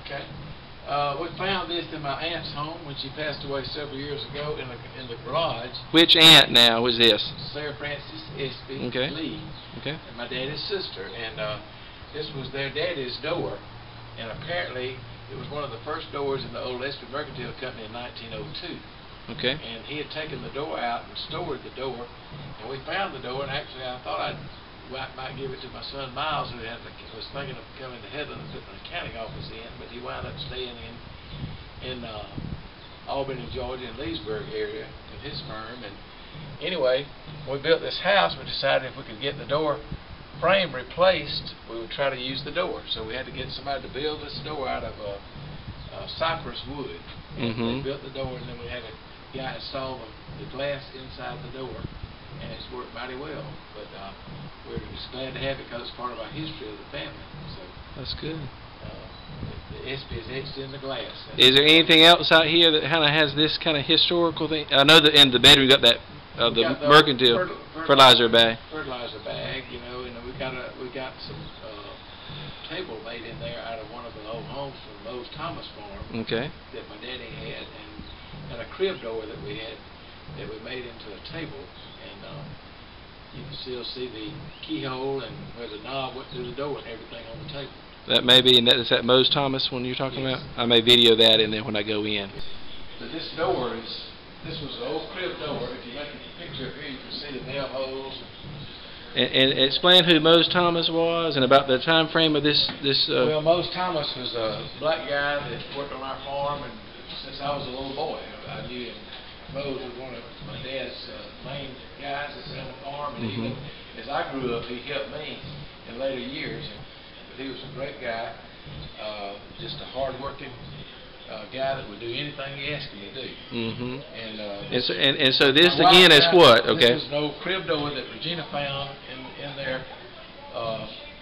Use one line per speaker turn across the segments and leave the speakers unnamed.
Okay. We found this in my aunt's home when she passed away several years ago in the garage.
Which aunt now was this?
Sarah Frances Espy
Okay.
Lee.
Okay.
And my daddy's sister. And this was their daddy's door. And apparently it was one of the first doors in the old Espy Mercantile Company in 1902.
Okay.
And he had taken the door out and stored the door. And we found the door, and actually I thought I might give it to my son Miles, who was thinking of coming to Headland and putting an accounting office in, but he wound up staying in Albany, Georgia, and Leesburg area in his firm. And anyway, when we built this house, we decided if we could get the door frame replaced, we would try to use the door. So we had to get somebody to build this door out of cypress wood.
Mm-hmm.
They built the door, and then we had a guy install the glass inside the door, and it's worked mighty well. But we're just glad to have it because it's part of our history of the family. So
that's good.
The Espy is etched in the glass.
Is there anything else out here that kind of has this kind of historical thing? I know that in the bedroom you got that the mercantile fertilizer bag.
Fertilizer bag, you know, and we got some table made in there out of one of the old homes from Mose Thomas farm.
Okay.
That my daddy had, and a crib door that we had that we made into a table, and you can still see the keyhole and where the knob went through the door and everything on the table.
That may be, and is that Mose Thomas one you're talking
Yes.
about? I may video that and then when I go in.
So this was an old crib door. If you look at the picture up here, you can see the nail holes.
And explain who Mose Thomas was and about the time frame of this.
Well, Mose Thomas was a black guy that worked on our farm, and since I was a little boy, I knew him. Mose was one of my dad's main guys that ran the farm, and even as I grew up, he helped me in later years. But he was a great guy, just a hard-working guy that would do anything he asked him to do.
And so this again is what? Okay.
This was an old crib door that Regina found in their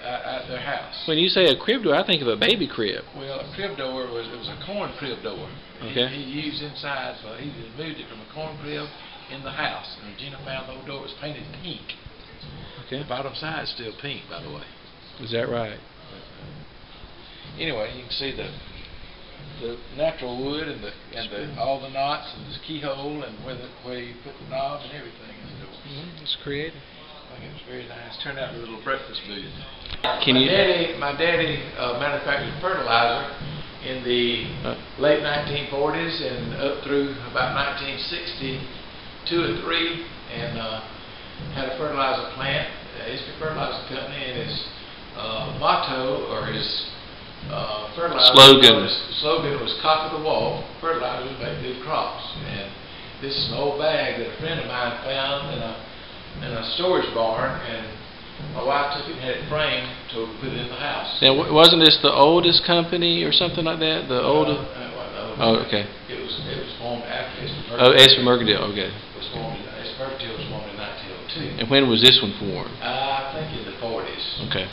at their house.
When you say a crib door, I think of a baby crib.
Well, a crib door was a corn crib door.
Okay.
He used inside, so he just moved it from a corn crib in the house. And Regina found the old door was painted pink.
Okay.
The bottom side is still pink, by the way.
Is that right?
Anyway, you can see the natural wood and all the knots and this keyhole and where you put the knob and everything in the door.
It's creative.
I think it was very nice. Turned out a little breakfast booth. My daddy manufactured fertilizer in the late 1940s and up through about 1962 or 3, and had a fertilizer plant, Espy Fertilizer Company, and his motto, or his fertilizer slogan was "Cock of the Wall, fertilizers make good crops." And this is an old bag that a friend of mine found in a storage barn, and my wife took it and had it framed to put it in the house.
Now, wasn't this the oldest company or something like that? The oldest? Oh, okay.
It was formed after Espy Mercantile.
Oh, Espy Mercantile. Okay.
Espy Mercantile was formed in 1902.
And when was this one formed?
I think in the 40s.
Okay.